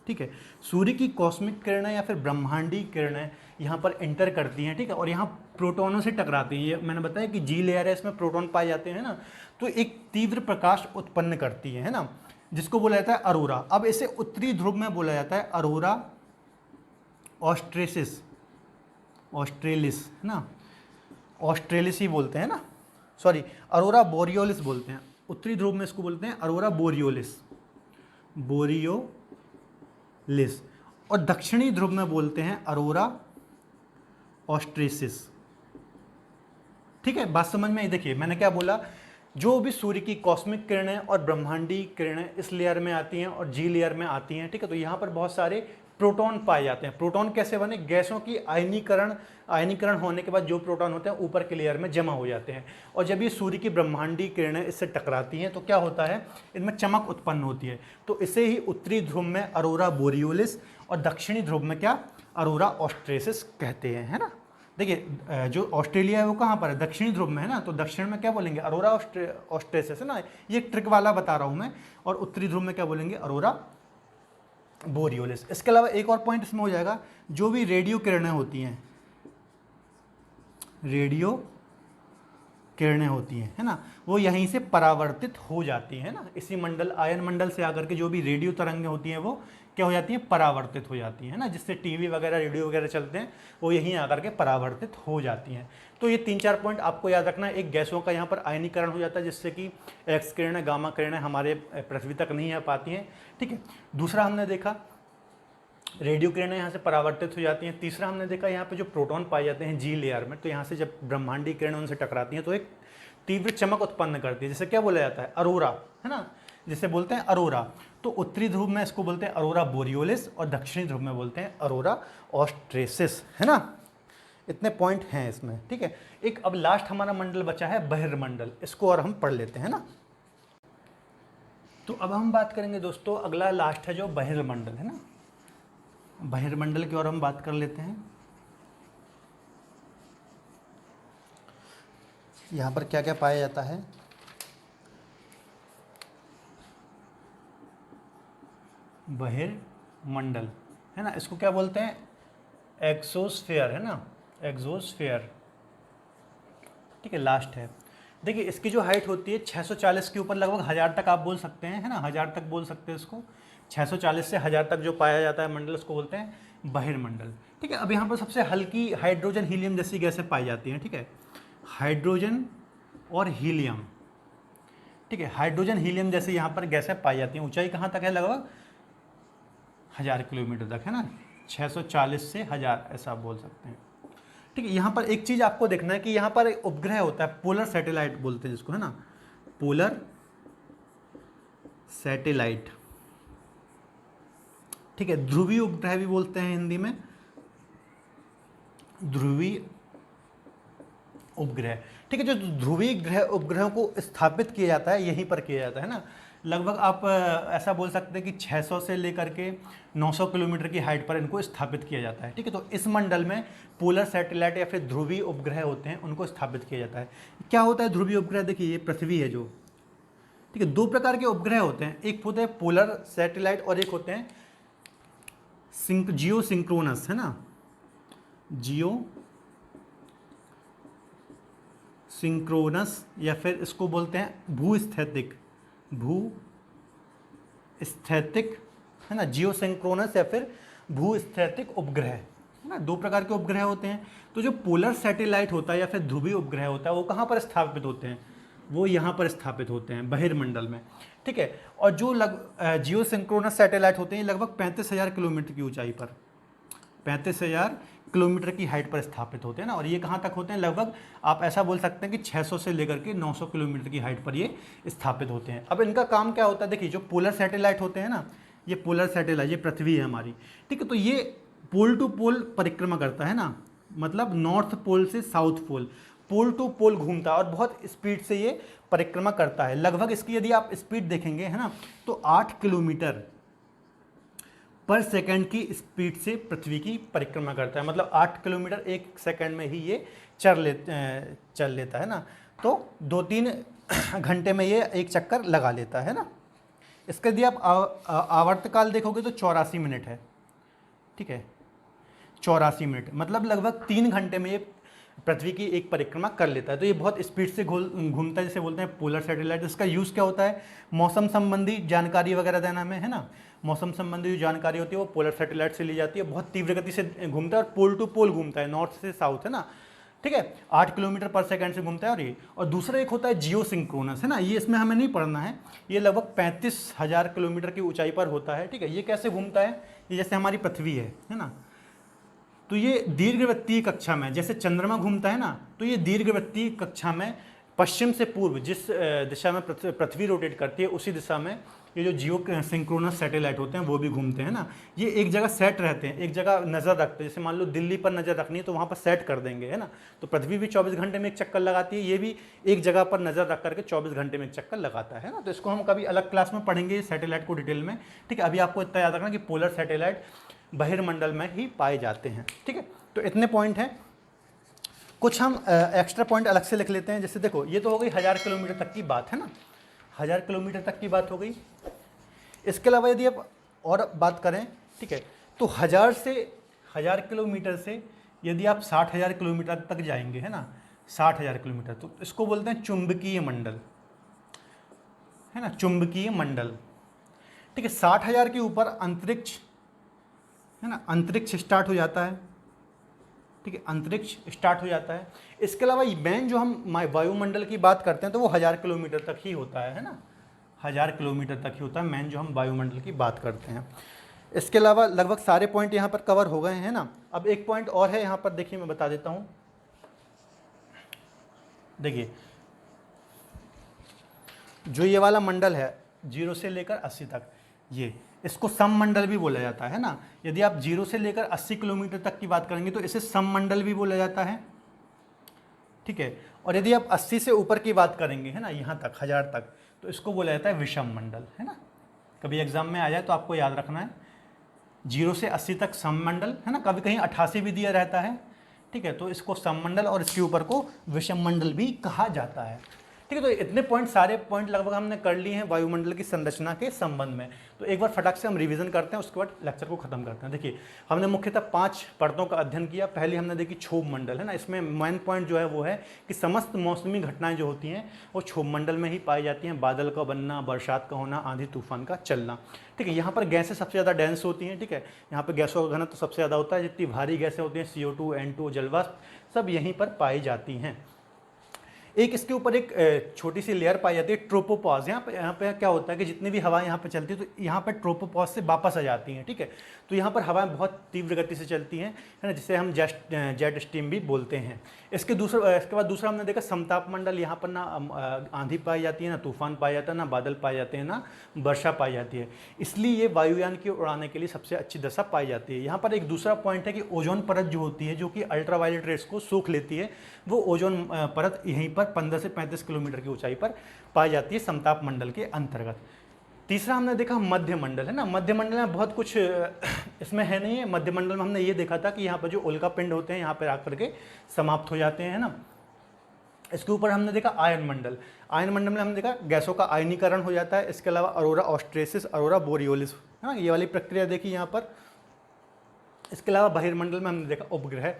Speaker 1: ठीक है, सूर्य की कॉस्मिक किरणें या फिर ब्रह्मांडीय किरणें यहाँ पर एंटर करती हैं, ठीक है, और यहाँ प्रोटॉनों से टकराती हैं। ये मैंने बताया कि जी लेयर है, इसमें प्रोटॉन पाए जाते हैं ना, तो एक तीव्र प्रकाश उत्पन्न करती है ना, जिसको बोला जाता है अरोरा। अब इसे उत्तरी ध्रुव में बोला जाता है अरोरा ऑस्ट्रेसिस, ऑस्ट्रेलिस, है ना, ऑस्ट्रेलिस ही बोलते हैं ना, सॉरी, अरोरा बोरियोलिस बोलते हैं। उत्तरी ध्रुव में इसको बोलते हैं अरोरा बोरियोलिस, बोरियोलिस, और दक्षिणी ध्रुव में बोलते हैं अरोरा ऑस्ट्रेसिस, ठीक है। बात समझ में आई। देखिए मैंने क्या बोला, जो भी सूर्य की कॉस्मिक किरणें और ब्रह्मांडीय किरणें इस लेयर में आती हैं और जी लेयर में आती हैं, ठीक है, तो यहाँ पर बहुत सारे प्रोटॉन पाए जाते हैं। प्रोटॉन कैसे बने, गैसों की आयनीकरण होने के बाद जो प्रोटॉन होते हैं ऊपर के लेयर में जमा हो जाते हैं, और जब ये सूर्य की ब्रह्मांडीय किरणें इससे टकराती हैं तो क्या होता है, इनमें चमक उत्पन्न होती है। तो इसे ही उत्तरी ध्रुव में अरोरा बोरियोलिस और दक्षिणी ध्रुव में क्या, अरोरा ऑस्ट्रेसिस कहते हैं, है ना। देखिए जो ऑस्ट्रेलिया है वो कहाँ पर है, दक्षिणी ध्रुव में है ना, तो दक्षिण में क्या बोलेंगे, अरोरा ऑस्ट्रेसिस, है ना, ये ट्रिक वाला बता रहा हूँ मैं। और उत्तरी ध्रुव में क्या बोलेंगे, अरोरा बोरियोलिस। इसके अलावा एक और पॉइंट इसमें हो जाएगा, जो भी रेडियो किरणें होती हैं, रेडियो किरणें होती हैं, है ना, वो यहीं से परावर्तित हो जाती हैं ना, इसी मंडल आयन मंडल से आकर के जो भी रेडियो तरंगें होती हैं वो क्या हो जाती हैं, परावर्तित हो जाती हैं ना, जिससे टीवी वगैरह रेडियो वगैरह चलते हैं वो यहीं आकर के परावर्तित हो जाती हैं। तो ये 3-4 पॉइंट आपको याद रखना है। एक, गैसों का यहाँ पर आयनीकरण हो जाता है जिससे कि एक्स किरणें, गामा किरणें हमारे पृथ्वी तक नहीं आ पाती हैं, ठीक है। दूसरा हमने देखा रेडियो किरणें यहाँ से परावर्तित हो जाती हैं। तीसरा हमने देखा यहाँ पे जो प्रोटॉन पाए जाते हैं जी लेयर में, तो यहाँ से जब ब्रह्मांडीय किरणें उनसे टकराती हैं तो एक तीव्र चमक उत्पन्न करती है, जिसे क्या बोला जाता है, अरोरा, है ना, जिसे बोलते हैं अरोरा। तो उत्तरी ध्रुव में इसको बोलते हैं अरोरा बोरियोलिस और दक्षिणी ध्रुव में बोलते हैं अरोरा ऑस्ट्रेसिस, है ना। इतने पॉइंट हैं इसमें, ठीक है। एक अब लास्ट हमारा मंडल बचा है बहिर्मंडल, इसको और हम पढ़ लेते हैं ना। तो अब हम बात करेंगे दोस्तों, अगला लास्ट है जो बहिर्मंडल, है ना, बहिर्मंडल की ओर हम बात कर लेते हैं। यहाँ पर क्या क्या पाया जाता है, बहिर्मंडल, है ना, इसको क्या बोलते हैं, एक्सोस्फेयर, है ना, एक्सोस्फेयर, ठीक है, लास्ट है। देखिए इसकी जो हाइट होती है 640 के ऊपर लगभग 1000 तक आप बोल सकते हैं, है ना, 1000 तक बोल सकते हैं इसको। 640 से 1000 तक जो पाया जाता है मंडल उसको बोलते हैं बहिर्मंडल, ठीक है। अब यहाँ पर सबसे हल्की हाइड्रोजन हीलियम जैसी गैसें पाई जाती हैं, ठीक है, हाइड्रोजन और हीलियम, ठीक है, हाइड्रोजन हीलियम जैसे यहाँ पर गैसें पाई जाती हैं। ऊंचाई कहाँ तक है, लगभग 1000 किलोमीटर तक, है ना, 640 से 1000 ऐसा बोल सकते हैं, ठीक है। यहाँ पर एक चीज़ आपको देखना है कि यहाँ पर एक उपग्रह होता है, पोलर सैटेलाइट बोलते हैं जिसको, है ना, पोलर सैटेलाइट, ठीक है, ध्रुवीय उपग्रह भी बोलते हैं हिंदी में, ध्रुवीय उपग्रह, ठीक है। जो ध्रुवीय उपग्रहों को स्थापित किया जाता है यहीं पर किया जाता है ना, लगभग आप ऐसा बोल सकते हैं कि 600 से लेकर के 900 किलोमीटर की हाइट पर इनको स्थापित किया जाता है। ठीक है, तो इस मंडल में पोलर सैटेलाइट या फिर ध्रुवीय उपग्रह होते हैं, उनको स्थापित किया जाता है। क्या होता है ध्रुवीय उपग्रह? देखिए ये पृथ्वी है जो, ठीक है, दो प्रकार के उपग्रह होते हैं, एक होते हैं पोलर सैटेलाइट और एक होते हैं जियो सिंक्रोनस, है ना, जियो सिंक्रोनस, या फिर इसको बोलते हैं भूस्थैतिक, है ना, जियो सिंक्रोनस या फिर भूस्थैतिक उपग्रह, है ना, दो प्रकार के उपग्रह होते हैं। तो जो पोलर सैटेलाइट होता है या फिर ध्रुवीय उपग्रह होता है वो कहाँ पर स्थापित होते हैं? वो यहाँ पर स्थापित होते हैं बहिर्मंडल में। ठीक है, और जो जियो सिंक्रोनस सैटेलाइट होते हैं लगभग 35,000 किलोमीटर की ऊंचाई पर, 35,000 किलोमीटर की हाइट पर स्थापित होते हैं ना, और ये कहाँ तक होते हैं? लगभग आप ऐसा बोल सकते हैं कि 600 से लेकर के 900 किलोमीटर की हाइट पर ये स्थापित होते हैं। अब इनका काम क्या होता है? देखिए जो पोलर सैटेलाइट होते हैं ना, ये पोलर सैटेलाइट, ये पृथ्वी है हमारी, ठीक है, तो ये पोल टू पोल परिक्रमा करता है ना, मतलब नॉर्थ पोल से साउथ पोल टू पोल घूमता है और बहुत स्पीड से ये परिक्रमा करता है। लगभग इसकी यदि आप स्पीड देखेंगे, है ना, तो 8 किलोमीटर पर सेकंड की स्पीड से पृथ्वी की परिक्रमा करता है, मतलब 8 किलोमीटर एक सेकंड में ही ये चल लेता है ना, तो 2-3 घंटे में ये एक चक्कर लगा लेता है ना। इसका यदि आप आवर्तकाल देखोगे तो 84 मिनट है। ठीक है, 84 मिनट, मतलब लगभग 3 घंटे में ये पृथ्वी की एक परिक्रमा कर लेता है। तो ये बहुत स्पीड से घूमता है, जिसे बोलते हैं पोलर सैटेलाइट। इसका यूज़ क्या होता है? मौसम संबंधी जानकारी वगैरह देना में, है ना, मौसम संबंधी जो जानकारी होती है वो पोलर सैटेलाइट से ली जाती है। बहुत तीव्र गति से घूमता है और पोल टू पोल घूमता है, नॉर्थ से साउथ, है ना। ठीक है, 8 किलोमीटर पर सेकंड से घूमता है। और ये, और दूसरा एक होता है जियो सिंक्रोनस, है ना, ये इसमें हमें नहीं पढ़ना है। ये लगभग 35,000 किलोमीटर की ऊंचाई पर होता है। ठीक है, ये कैसे घूमता है? ये जैसे हमारी पृथ्वी है ना, तो ये दीर्घवृत्तीय कक्षा में, जैसे चंद्रमा घूमता है ना, तो ये दीर्घवृत्तीय कक्षा में पश्चिम से पूर्व जिस दिशा में पृथ्वी रोटेट करती है उसी दिशा में ये जो जियो सिंक्रोनस सैटेलाइट होते हैं वो भी घूमते हैं ना। ये एक जगह सेट रहते हैं, एक जगह नज़र रखते हैं। जैसे मान लो दिल्ली पर नज़र रखनी है तो वहाँ पर सेट कर देंगे, है ना। तो पृथ्वी भी 24 घंटे में एक चक्कर लगाती है, ये भी एक जगह पर नज़र रख करके 24 घंटे में एक चक्कर लगाता है ना। तो इसको हम कभी अलग क्लास में पढ़ेंगे सैटेलाइट को डिटेल में। ठीक है, अभी आपको इतना याद रखना कि पोलर सैटेलाइट बहिर्मंडल में ही पाए जाते हैं। ठीक है, तो इतने पॉइंट हैं। कुछ हम एक्स्ट्रा पॉइंट अलग से लिख लेते हैं। जैसे देखो, ये तो हो गई 1000 किलोमीटर तक की बात, है ना, 1000 किलोमीटर तक की बात हो गई। इसके अलावा यदि आप और बात करें, ठीक है, तो 1000 किलोमीटर से यदि आप 60,000 किलोमीटर तक जाएंगे, है ना, 60,000 किलोमीटर, तो इसको बोलते हैं चुंबकीय मंडल, है ना, चुंबकीय मंडल। ठीक है, 60,000 के ऊपर अंतरिक्ष, है ना, अंतरिक्ष स्टार्ट हो जाता है। ठीक है, अंतरिक्ष स्टार्ट हो जाता है। इसके अलावा मेन जो हम वायुमंडल की बात करते हैं तो वो 1000 किलोमीटर तक ही होता है ना, 1000 किलोमीटर तक ही होता है मेन जो हम वायुमंडल की बात करते हैं। इसके अलावा लगभग सारे पॉइंट यहाँ पर कवर हो गए हैं ना। अब एक पॉइंट और है यहाँ पर, देखिए मैं बता देता हूँ। देखिए जो ये वाला मंडल है 0 से लेकर 80 तक, ये इसको सममंडल भी बोला जाता है ना। यदि आप 0 से लेकर 80 किलोमीटर तक की बात करेंगे तो इसे सममंडल भी बोला जाता है। ठीक है, और यदि आप 80 से ऊपर की बात करेंगे, है ना, यहाँ तक 1000 तक, तो इसको बोला जाता है विषम मंडल, है ना। कभी एग्जाम में आ जाए तो आपको याद रखना है, 0 से 80 तक सममंडल, है ना, कभी कहीं 88 भी दिया रहता है। ठीक है, तो इसको सममंडल और इसके ऊपर को विषम मंडल भी कहा जाता है। ठीक है, तो इतने पॉइंट, सारे पॉइंट लगभग हमने कर लिए हैं वायुमंडल की संरचना के संबंध में। तो एक बार फटाक से हम रिवीजन करते हैं, उसके बाद लेक्चर को खत्म करते हैं। देखिए, हमने मुख्यतः 5 परतों का अध्ययन किया। पहली हमने देखी क्षोभ मंडल, है ना। इसमें मेन पॉइंट जो है वो है कि समस्त मौसमी घटनाएं जो होती हैं वो क्षोभ मंडल में ही पाई जाती हैं। बादल का बनना, बरसात का होना, आंधी तूफान का चलना। ठीक है, यहाँ पर गैसें सबसे ज़्यादा डेंस होती हैं। ठीक है, यहाँ पर गैसों का घनत्व तो सबसे ज़्यादा होता है। जितनी भारी गैसें होती हैं, CO2, N2, जलवाष्प, सब यहीं पर पाई जाती हैं। एक इसके ऊपर एक छोटी सी लेयर पाई जाती है, ट्रोपोपॉज। यहाँ पे क्या होता है कि जितनी भी हवा यहाँ पे चलती है तो यहाँ पर ट्रोपोपॉज से वापस आ जाती हैं। ठीक है, तो यहाँ पर हवाएं बहुत तीव्र गति से चलती हैं, है ना, जिसे हम जेट स्ट्रीम भी बोलते हैं। इसके बाद दूसरा हमने देखा समताप मंडल। यहाँ पर ना आंधी पाई जाती है, ना तूफान पाया जाता है, ना बादल पाए जाते हैं, ना वर्षा पाई जाती है। इसलिए ये वायुयान की उड़ाने के लिए सबसे अच्छी दशा पाई जाती है। यहाँ पर एक दूसरा पॉइंट है कि ओजोन परत जो होती है, जो कि अल्ट्रावायलेट रेस को सोख लेती है, वो ओजोन परत यहीं पर 15 से 35 किलोमीटर की ऊंचाई पर पाई जाती है समताप मंडल के अंतर्गत। तीसरा हमने देखा मध्य मंडल, है ना। मध्य मंडल में बहुत कुछ इसमें है नहीं है। मध्य मंडल में हमने ये देखा था कि यहाँ पर जो उल्का पिंड होते हैं यहाँ पर आकर के समाप्त हो जाते हैं, है ना। इसके ऊपर हमने देखा आयन मंडल। आयन मंडल में हमने देखा गैसों का आयनीकरण हो जाता है। इसके अलावा अरोरा ऑस्ट्रेसिस, अरोरा बोरियोलिस, है ना, ये वाली प्रक्रिया देखी यहाँ पर। इसके अलावा बहिर्मंडल में हमने देखा उपग्रह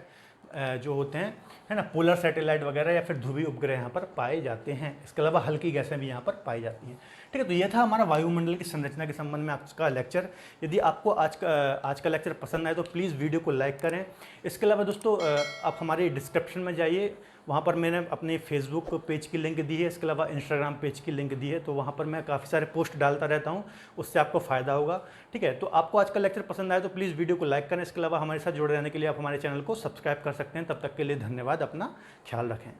Speaker 1: जो होते हैं, है ना, पोलर सैटेलाइट वगैरह या फिर ध्रुवीय उपग्रह यहाँ पर पाए जाते हैं। इसके अलावा हल्की गैसें भी यहाँ पर पाई जाती हैं। ठीक है, तो ये था हमारा वायुमंडल की संरचना के संबंध में आज का लेक्चर। यदि आपको आज का लेक्चर पसंद आए तो प्लीज़ वीडियो को लाइक करें। इसके अलावा दोस्तों आप हमारे डिस्क्रिप्शन में जाइए, वहाँ पर मैंने अपने फेसबुक पेज की लिंक दी है। इसके अलावा इंस्टाग्राम पेज की लिंक दी है, तो वहाँ पर मैं काफ़ी सारे पोस्ट डालता रहता हूँ, उससे आपको फ़ायदा होगा। ठीक है, तो आपको आज का लेक्चर पसंद आए तो प्लीज़ वीडियो को लाइक करें। इसके अलावा हमारे साथ जुड़े रहने के लिए आप हमारे चैनल को सब्सक्राइब कर सकते हैं। तब तक के लिए धन्यवाद, अपना ख्याल रखें।